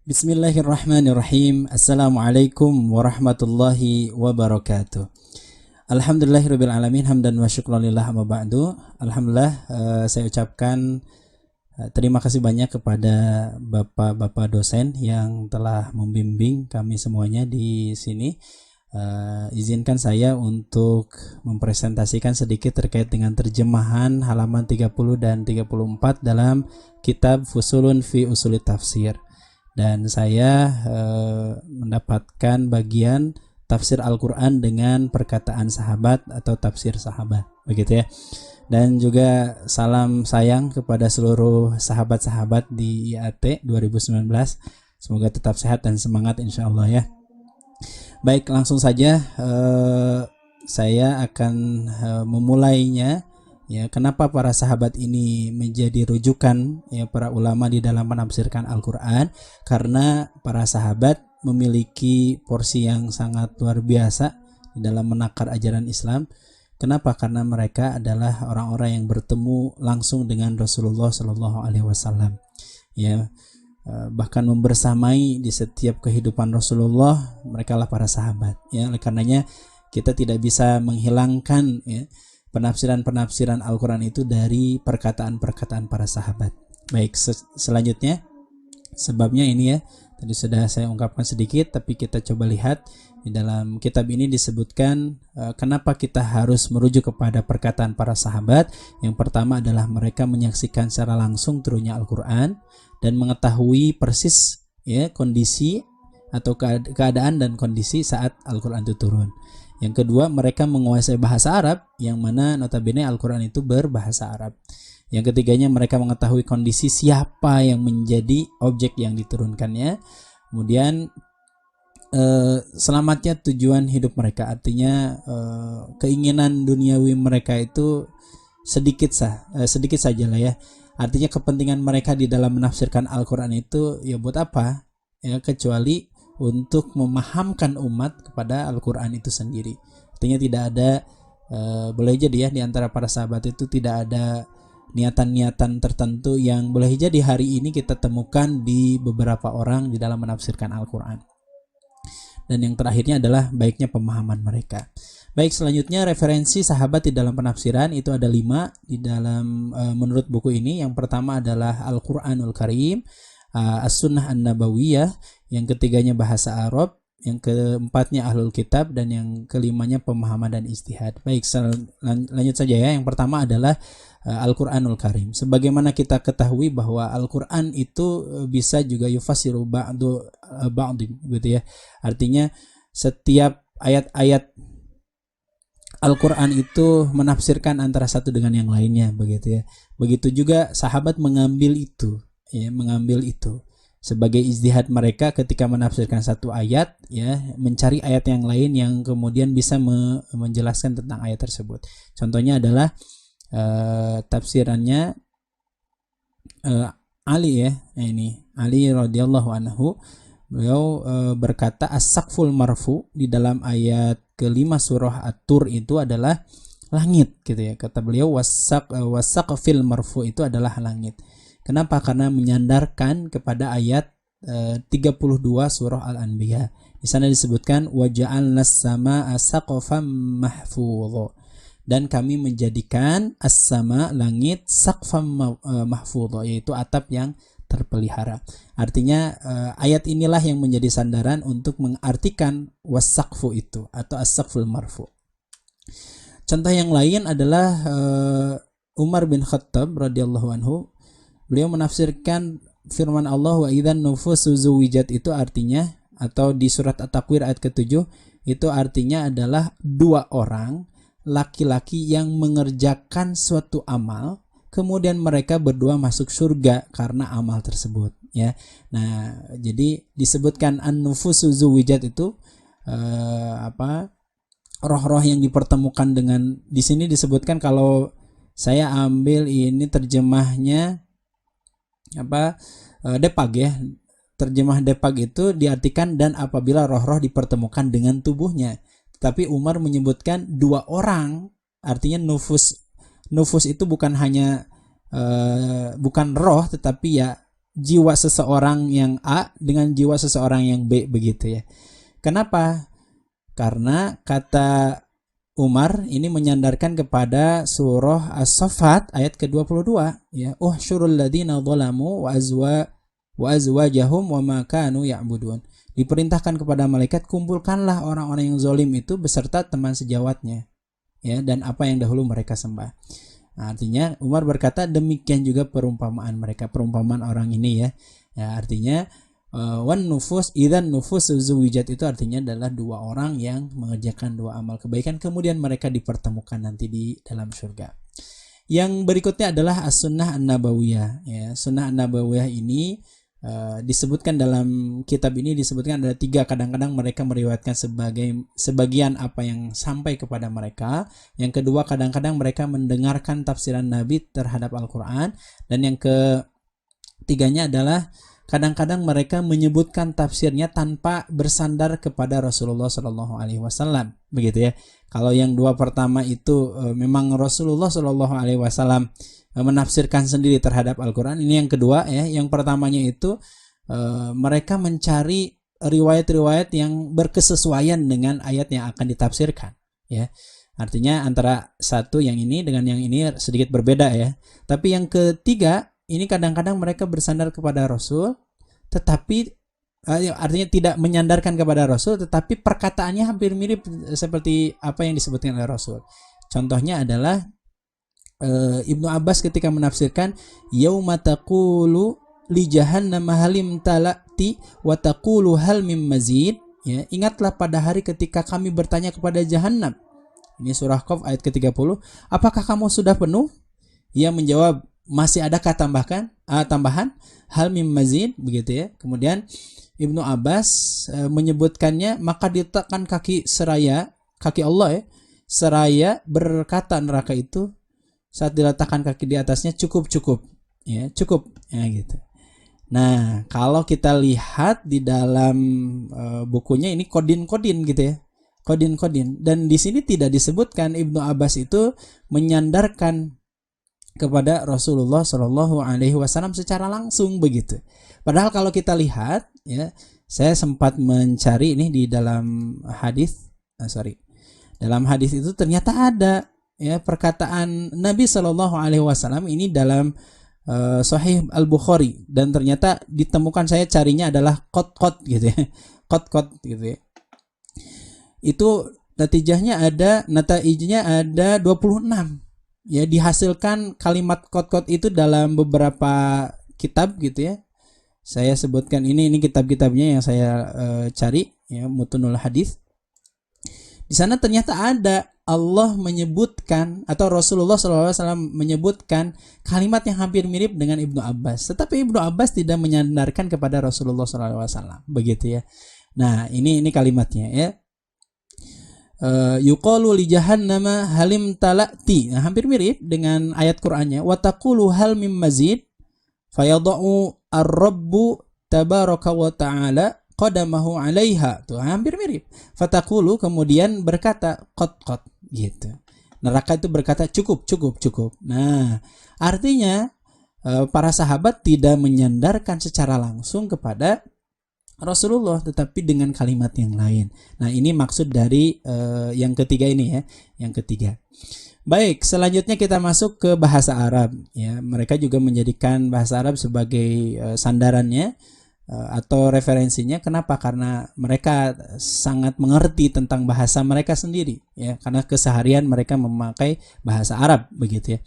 Bismillahirrahmanirrahim. Assalamualaikum warahmatullahi wabarakatuh. Alhamdulillahirabbil alamin hamdan wa syukran lillah amma ba'du. Alhamdulillah, saya ucapkan terima kasih banyak kepada Bapak-bapak dosen yang telah membimbing kami semuanya di sini. Izinkan saya untuk mempresentasikan sedikit terkait dengan terjemahan halaman 30 dan 34 dalam kitab Fusulun fi Usulit Tafsir. Dan saya mendapatkan bagian tafsir Al-Quran dengan perkataan sahabat atau tafsir sahabat, begitu ya. Dan juga salam sayang kepada seluruh sahabat-sahabat di IAT 2019. Semoga tetap sehat dan semangat insya Allah ya. Baik, langsung saja saya akan memulainya. Ya, kenapa para sahabat ini menjadi rujukan ya para ulama di dalam menafsirkan Al-Quran? Karena para sahabat memiliki porsi yang sangat luar biasa di dalam menakar ajaran Islam. Kenapa? Karena mereka adalah orang-orang yang bertemu langsung dengan Rasulullah Shallallahu Alaihi Wasallam. Ya, bahkan membersamai di setiap kehidupan Rasulullah, mereka lah para sahabat. Ya, oleh karenanya kita tidak bisa menghilangkan ya penafsiran-penafsiran Al-Quran itu dari perkataan-perkataan para sahabat. Baik, selanjutnya sebabnya ini ya, tadi sudah saya ungkapkan sedikit, tapi kita coba lihat di dalam kitab ini disebutkan kenapa kita harus merujuk kepada perkataan para sahabat. Yang pertama adalah mereka menyaksikan secara langsung turunnya Al-Quran dan mengetahui persis ya kondisi atau keadaan dan kondisi saat Al-Quran itu turun. Yang kedua, mereka menguasai bahasa Arab, yang mana notabene Al-Quran itu berbahasa Arab. Yang ketiganya, mereka mengetahui kondisi siapa yang menjadi objek yang diturunkannya. Kemudian selamatnya tujuan hidup mereka, artinya keinginan duniawi mereka itu sedikit saja lah ya. Artinya kepentingan mereka di dalam menafsirkan Al-Quran itu ya buat apa? Ya, kecuali untuk memahamkan umat kepada Al-Quran itu sendiri. Artinya tidak ada boleh jadi ya di antara para sahabat itu tidak ada niatan-niatan tertentu yang boleh jadi hari ini kita temukan di beberapa orang di dalam menafsirkan Al-Quran. Dan yang terakhirnya adalah baiknya pemahaman mereka. Baik, selanjutnya referensi sahabat di dalam penafsiran itu ada 5 di dalam menurut buku ini. Yang pertama adalah Al-Quranul Karim, As-Sunnah An-Nabawiyah, yang ketiganya bahasa Arab, yang keempatnya Ahlul Kitab, dan yang kelimanya pemahaman dan ijtihad. Baik, lanjut saja ya. Yang pertama adalah Al-Quranul Karim. Sebagaimana kita ketahui bahwa Al-Quran itu bisa juga yufasiru ba'du gitu ya. Artinya setiap ayat-ayat Al-Quran itu menafsirkan antara satu dengan yang lainnya, begitu ya. Begitu juga sahabat mengambil itu sebagai ijtihad mereka ketika menafsirkan satu ayat ya, mencari ayat yang lain yang kemudian bisa menjelaskan tentang ayat tersebut. Contohnya adalah tafsirannya Ali ya. Ini Ali radhiyallahu anhu, beliau berkata as-saqful marfu di dalam ayat kelima surah At-Tur itu adalah langit gitu ya. Kata beliau wasaqfil marfu itu adalah langit. Kenapa? Karena menyandarkan kepada ayat 32 surah Al-Anbiya. Di sana disebutkan waja'alnas samaa saqfan mahfudha, dan kami menjadikan as-sama langit saqfan mahfudha, yaitu atap yang terpelihara. Artinya ayat inilah yang menjadi sandaran untuk mengartikan wasaqfu itu atau as-saqful marfu. Contoh yang lain adalah Umar bin Khattab radhiyallahu anhu. Beliau menafsirkan firman Allah wa idzan nufusu zuwijat, itu artinya, atau di surat At-Takwir ayat ke-7 itu artinya adalah dua orang laki-laki yang mengerjakan suatu amal, kemudian mereka berdua masuk surga karena amal tersebut ya. Nah, jadi disebutkan an-nufusu zuwijat itu roh-roh yang dipertemukan dengan, di sini disebutkan, kalau saya ambil ini terjemahnya Depag ya. Terjemah Depag itu diartikan dan apabila roh-roh dipertemukan dengan tubuhnya. Tapi Umar menyebutkan dua orang, artinya nufus itu bukan hanya bukan roh, tetapi ya jiwa seseorang yang A dengan jiwa seseorang yang B begitu ya. Kenapa? Karena kata Umar ini menyandarkan kepada surah As-Saffat ayat ke-22 ya. Uhsyurul ladzina zalamu wa azwajahum wa ma kanu ya'budun. Diperintahkan kepada malaikat, kumpulkanlah orang-orang yang zalim itu beserta teman sejawatnya ya, dan apa yang dahulu mereka sembah. Nah, artinya Umar berkata demikian juga perumpamaan mereka, perumpamaan orang ini ya. Ya artinya wan nufus idzan nufus zuwijat itu artinya adalah dua orang yang mengerjakan dua amal kebaikan kemudian mereka dipertemukan nanti di dalam surga. Yang berikutnya adalah as-sunnah an-nabawiyah ya. Sunnah an-nabawiyah ini disebutkan dalam kitab ini disebutkan ada 3. Kadang-kadang mereka meriwayatkan sebagian apa yang sampai kepada mereka. Yang kedua, kadang-kadang mereka mendengarkan tafsiran Nabi terhadap Al-Quran. Dan yang ketiganya adalah kadang-kadang mereka menyebutkan tafsirnya tanpa bersandar kepada Rasulullah Shallallahu Alaihi Wasallam, begitu ya. Kalau yang 2 pertama itu memang Rasulullah Shallallahu Alaihi Wasallam menafsirkan sendiri terhadap Al-Quran. Ini yang kedua ya. Yang pertamanya itu mereka mencari riwayat-riwayat yang berkesesuaian dengan ayat yang akan ditafsirkan ya. Artinya antara satu yang ini dengan yang ini sedikit berbeda ya. Tapi yang ketiga ini kadang-kadang mereka bersandar kepada Rasul, tetapi artinya tidak menyandarkan kepada Rasul, tetapi perkataannya hampir mirip seperti apa yang disebutkan oleh Rasul. Contohnya adalah Ibnu Abbas ketika menafsirkan yauma taqulu li jahannam halim talati wa taqulu hal mim mazid ya, ingatlah pada hari ketika kami bertanya kepada Jahannam. Ini surah Qaf ayat ke-30, apakah kamu sudah penuh? Ia menjawab, masih adakah tambahan hal mim mazid begitu ya. Kemudian Ibnu Abbas menyebutkannya, maka diletakkan kaki Allah ya, seraya berkata neraka itu saat diletakkan kaki di atasnya, cukup ya, cukup ya gitu. Nah, kalau kita lihat di dalam bukunya ini kodin gitu ya. Kodin. Dan di sini tidak disebutkan Ibnu Abbas itu menyandarkan kepada Rasulullah Shallallahu Alaihi Wasallam secara langsung begitu. Padahal kalau kita lihat ya, saya sempat mencari ini di dalam hadis, dalam hadis itu ternyata ada ya perkataan Nabi Shallallahu Alaihi Wasallam ini dalam Sahih Al-Bukhari, dan ternyata ditemukan, saya carinya adalah kot gitu ya, kot gitu ya. Itu nataijnya ada 26. Ya, dihasilkan kalimat kot itu dalam beberapa kitab gitu ya. Saya sebutkan ini kitab-kitabnya yang saya cari ya, Mutunul Hadis. Di sana ternyata ada Allah menyebutkan atau Rasulullah SAW menyebutkan kalimat yang hampir mirip dengan Ibnu Abbas. Tetapi Ibnu Abbas tidak menyandarkan kepada Rasulullah SAW, begitu ya. Nah, ini kalimatnya ya. Yuqalu li jahannama halim talati. Nah, hampir mirip dengan ayat Qur'annya, wa taqulu hal mim mazid fayadau ar-rabbu tabaraka wa ta'ala qadamahu 'alaiha. Tuh hampir mirip. Fataqulu, kemudian berkata qad gitu. Neraka itu berkata cukup. Nah, artinya para sahabat tidak menyandarkan secara langsung kepada Rasulullah, tetapi dengan kalimat yang lain. Nah, ini maksud dari yang ketiga ini ya, yang ketiga. Baik, selanjutnya kita masuk ke bahasa Arab ya. Mereka juga menjadikan bahasa Arab sebagai sandarannya atau referensinya. Kenapa? Karena mereka sangat mengerti tentang bahasa mereka sendiri ya, karena keseharian mereka memakai bahasa Arab begitu ya.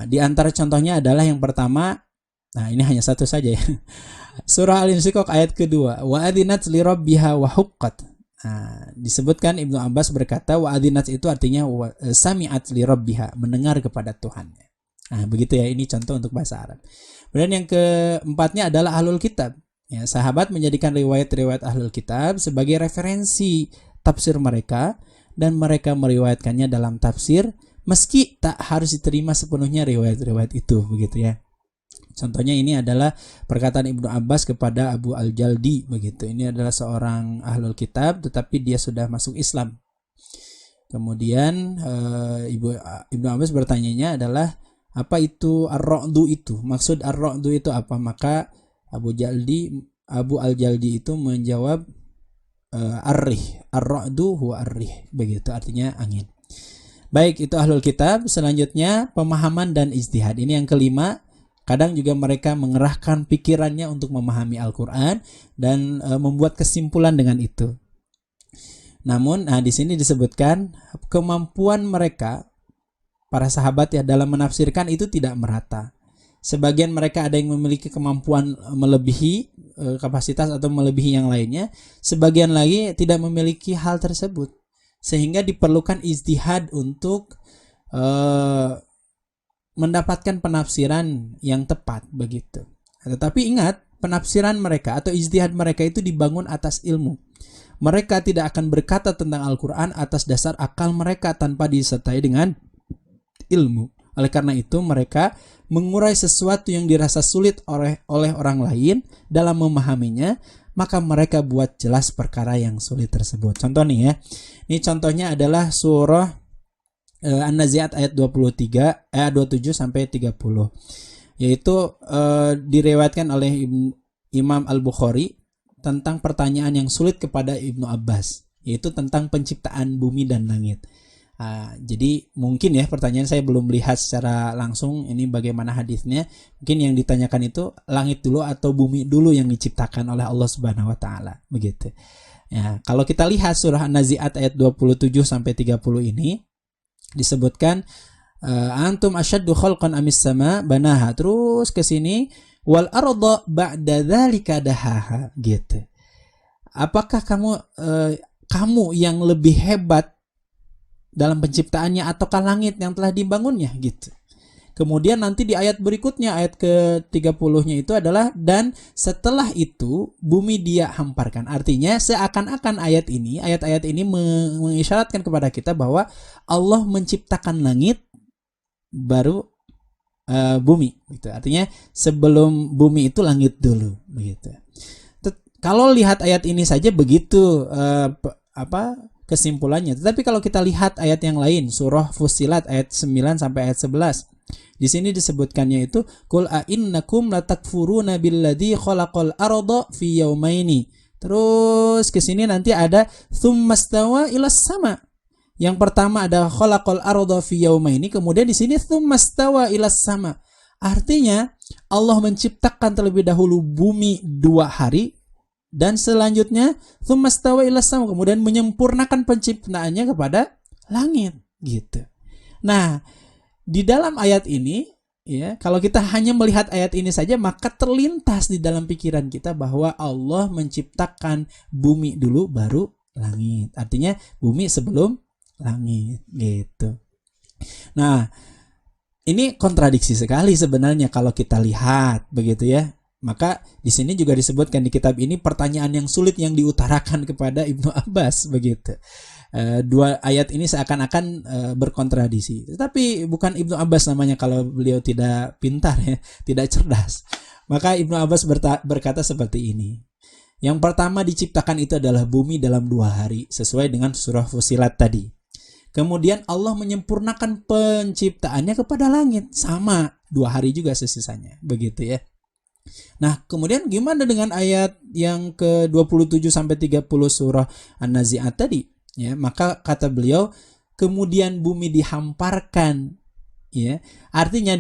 Di antara contohnya adalah yang pertama, nah ini hanya satu saja ya. Surah Al-Insyiqaq ayat kedua, wa adzinat li rabbiha wa huqqat. Disebutkan Ibnu Abbas berkata wa adzinat itu artinya sami'at li rabbiha, mendengar kepada Tuhannya. Nah, begitu ya, ini contoh untuk bahasa Arab. Kemudian yang keempatnya adalah ahlul kitab. Ya, sahabat menjadikan riwayat-riwayat ahlul kitab sebagai referensi tafsir mereka, dan mereka meriwayatkannya dalam tafsir meski tak harus diterima sepenuhnya riwayat-riwayat itu begitu ya. Contohnya ini adalah perkataan Ibnu Abbas kepada Abu Al-Jaldi begitu. Ini adalah seorang ahlul kitab tetapi dia sudah masuk Islam. Kemudian Ibnu Abbas bertanyanya adalah Apa itu ar-ra'du itu? Maksud ar-ra'du itu apa? Maka Abu Al-Jaldi itu menjawab ar-rih. Ar-ra'du huwa ar-rih. Begitu artinya angin. Baik, itu ahlul kitab. Selanjutnya pemahaman dan ijtihad. Ini yang kelima. Kadang juga mereka mengerahkan pikirannya untuk memahami Al-Quran dan membuat kesimpulan dengan itu. Namun, di sini disebutkan kemampuan mereka, para sahabat ya, dalam menafsirkan itu tidak merata. Sebagian mereka ada yang memiliki kemampuan melebihi kapasitas atau melebihi yang lainnya. Sebagian lagi tidak memiliki hal tersebut. Sehingga diperlukan ijtihad untuk mendapatkan penafsiran yang tepat begitu. Tetapi ingat, penafsiran mereka atau ijtihad mereka itu dibangun atas ilmu. Mereka tidak akan berkata tentang Al-Quran atas dasar akal mereka tanpa disertai dengan ilmu. Oleh karena itu mereka mengurai sesuatu yang dirasa sulit oleh orang lain dalam memahaminya, maka mereka buat jelas perkara yang sulit tersebut. Contoh nih ya. Ini contohnya adalah surah An-Nazi'at ayat 27 sampai 30. Yaitu diriwayatkan oleh Imam Al-Bukhari tentang pertanyaan yang sulit kepada Ibnu Abbas, yaitu tentang penciptaan bumi dan langit. Jadi mungkin ya, pertanyaan saya belum lihat secara langsung ini bagaimana hadisnya. Mungkin yang ditanyakan itu langit dulu atau bumi dulu yang diciptakan oleh Allah Subhanahu wa taala, begitu. Ya, kalau kita lihat surah An-Nazi'at ayat 27 sampai 30 ini disebutkan antum asyaddu khalqan amis sama banaha, terus ke sini wal arda ba'da dzalika dahaha, gitu. Apakah kamu yang lebih hebat dalam penciptaannya ataukah langit yang telah dibangunnya, gitu. Kemudian nanti di ayat berikutnya, ayat ke-30-nya itu adalah dan setelah itu bumi dia hamparkan. Artinya seakan-akan ayat-ayat ini mengisyaratkan kepada kita bahwa Allah menciptakan langit baru bumi, gitu. Artinya sebelum bumi itu langit dulu, begitu. Kalau lihat ayat ini saja begitu kesimpulannya. Tetapi kalau kita lihat ayat yang lain, surah Fussilat ayat 9 sampai ayat 11. Di sini disebutkannya itu qul a innakum latakfuruna billadzi khalaqal arda fi yaumaini. Terus ke sini nanti ada tsummastawa ilas sama. Yang pertama ada khalaqal arda fi yaumaini, kemudian di sini tsummastawa ilas sama. Artinya Allah menciptakan terlebih dahulu bumi 2 hari dan selanjutnya tsummastawa ilas sama, kemudian menyempurnakan penciptaannya kepada langit, gitu. Nah, di dalam ayat ini ya, kalau kita hanya melihat ayat ini saja maka terlintas di dalam pikiran kita bahwa Allah menciptakan bumi dulu baru langit. Artinya bumi sebelum langit, gitu. Nah, ini kontradiksi sekali sebenarnya kalau kita lihat begitu ya. Maka di sini juga disebutkan di kitab ini pertanyaan yang sulit yang diutarakan kepada Ibnu Abbas, begitu. Dua ayat ini seakan-akan berkontradiksi. Tetapi bukan Ibnu Abbas namanya kalau beliau tidak pintar ya, tidak cerdas. Maka Ibnu Abbas berkata seperti ini. Yang pertama diciptakan itu adalah bumi dalam 2 hari sesuai dengan surah Fussilat tadi. Kemudian Allah menyempurnakan penciptaannya kepada langit, sama 2 hari juga sesisanya, begitu ya. Nah, kemudian gimana dengan ayat yang ke-27 sampai 30 surah An-Nazi'at tadi? Ya, maka kata beliau kemudian bumi dihamparkan, ya. Artinya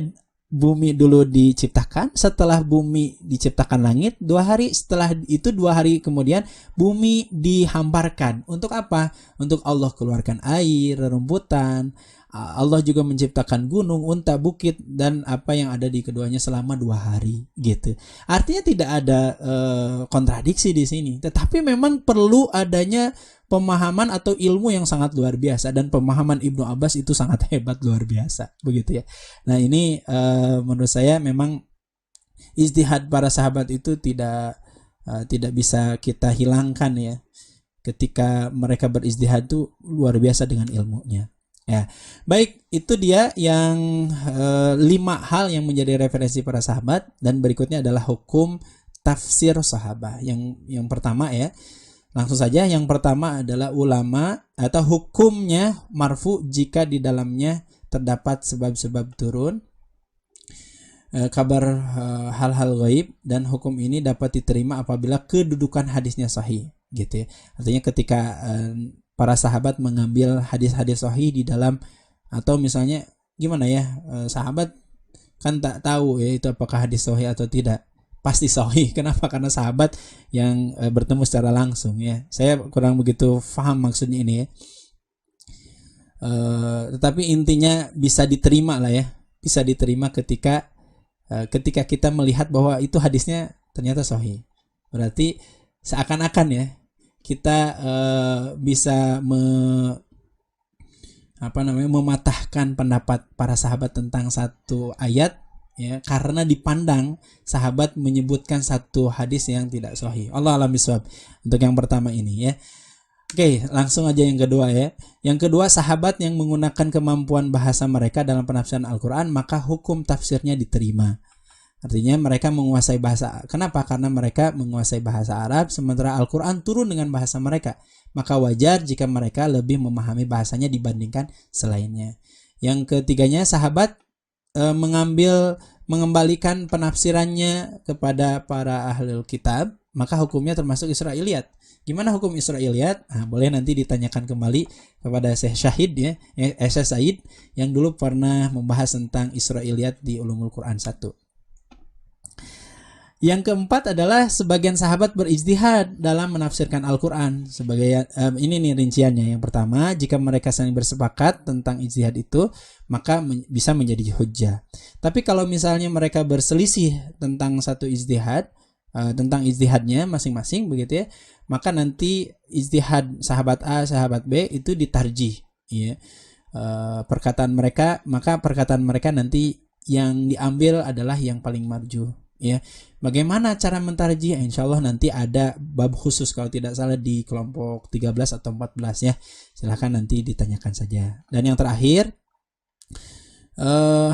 bumi dulu diciptakan, setelah bumi diciptakan langit 2 hari, setelah itu 2 hari kemudian bumi dihamparkan. Untuk apa? Untuk Allah keluarkan air, rerumputan. Allah juga menciptakan gunung, unta, bukit dan apa yang ada di keduanya selama 2 hari, gitu. Artinya tidak ada kontradiksi di sini, tetapi memang perlu adanya pemahaman atau ilmu yang sangat luar biasa, dan pemahaman Ibnu Abbas itu sangat hebat, luar biasa, begitu ya. Nah, ini menurut saya memang ijtihad para sahabat itu tidak bisa kita hilangkan ya. Ketika mereka berijtihad itu luar biasa dengan ilmunya. Ya, baik, itu dia yang 5 hal yang menjadi referensi para sahabat, dan berikutnya adalah hukum tafsir sahabat. Yang pertama ya, langsung saja, yang pertama adalah ulama atau hukumnya marfu jika di dalamnya terdapat sebab-sebab turun kabar hal-hal gaib, dan hukum ini dapat diterima apabila kedudukan hadisnya sahih gitu ya. Artinya ketika para sahabat mengambil hadis-hadis sahih di dalam, atau misalnya gimana ya, sahabat kan tak tahu ya itu apakah hadis sahih atau tidak, pasti sahih. Kenapa? Karena sahabat yang bertemu secara langsung ya. Saya kurang begitu paham maksudnya ini ya. Tetapi intinya bisa diterima lah ya, bisa diterima ketika kita melihat bahwa itu hadisnya ternyata sahih. Berarti seakan-akan ya kita bisa mematahkan pendapat para sahabat tentang satu ayat ya, karena dipandang sahabat menyebutkan satu hadis yang tidak sahih. Allah alam bisawab untuk yang pertama ini ya. Oke, langsung aja yang kedua ya. Yang kedua, sahabat yang menggunakan kemampuan bahasa mereka dalam penafsiran Al-Quran, maka hukum tafsirnya diterima. Artinya mereka menguasai bahasa. Kenapa? Karena mereka menguasai bahasa Arab, sementara Al-Quran turun dengan bahasa mereka. Maka wajar jika mereka lebih memahami bahasanya dibandingkan selainnya. Yang ketiganya, sahabat mengembalikan penafsirannya kepada para ahli kitab, maka hukumnya termasuk Israiliyat. Gimana hukum Israiliyat? Boleh nanti ditanyakan kembali kepada Syekh Syahid ya, Syekh Said yang dulu pernah membahas tentang Israiliyat di Ulumul Quran 1. Yang keempat adalah sebagian sahabat berijtihad dalam menafsirkan Al-Quran. Ini nih rinciannya. Yang pertama, jika mereka saling bersepakat tentang ijtihad itu, maka bisa menjadi hujjah. Tapi kalau misalnya mereka berselisih tentang satu ijtihad, tentang ijtihadnya masing-masing begitu ya, maka nanti ijtihad sahabat A, sahabat B itu ditarjih ya. Perkataan mereka nanti yang diambil adalah yang paling marjuh ya. Bagaimana cara mentarjih? Insyaallah nanti ada bab khusus kalau tidak salah di kelompok 13 atau 14 ya. Silahkan nanti ditanyakan saja. Dan yang terakhir,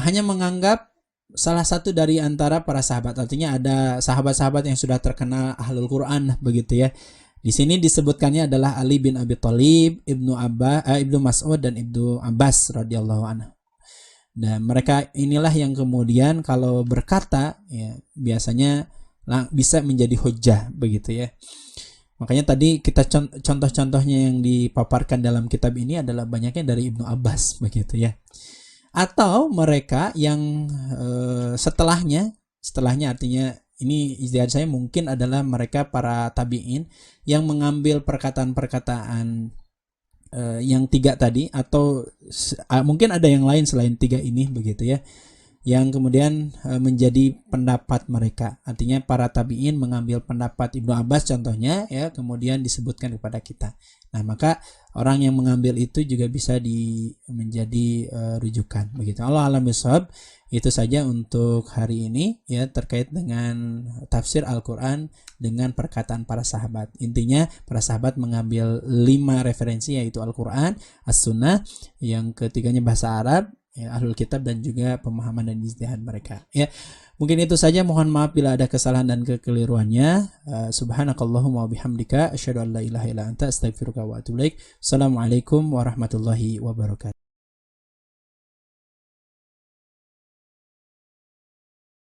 hanya menganggap salah satu dari antara para sahabat, artinya ada sahabat-sahabat yang sudah terkenal ahlul Quran begitu ya. Di sini disebutkannya adalah Ali bin Abi Thalib, Ibnu Mas'ud dan Ibnu Abbas radhiyallahu anhu. Dan mereka inilah yang kemudian kalau berkata ya biasanya bisa menjadi hujjah begitu ya. Makanya tadi kita contoh-contohnya yang dipaparkan dalam kitab ini adalah banyaknya dari Ibnu Abbas begitu ya. Atau mereka yang setelahnya artinya ini ijtihad saya mungkin adalah mereka para tabi'in yang mengambil perkataan-perkataan yang tiga tadi, atau mungkin ada yang lain selain tiga ini begitu ya, yang kemudian menjadi pendapat mereka. Artinya para tabi'in mengambil pendapat Ibnu Abbas contohnya ya, kemudian disebutkan kepada kita. Nah, maka orang yang mengambil itu juga bisa menjadi rujukan begitu. Allah alam bisawab. Itu saja untuk hari ini ya, terkait dengan tafsir Al-Quran dengan perkataan para sahabat. Intinya para sahabat mengambil 5 referensi, yaitu Al-Quran, As-Sunnah, yang ketiganya bahasa Arab ya, ahlul kitab, dan juga pemahaman dan ijtihad mereka ya. Mungkin itu saja, mohon maaf bila ada kesalahan dan kekeliruannya. Subhanakallahumma wabihamdika asyhadu an la ilaha illa anta astaghfiruka wa atubu ilaik. Assalamualaikum warahmatullahi wabarakatuh.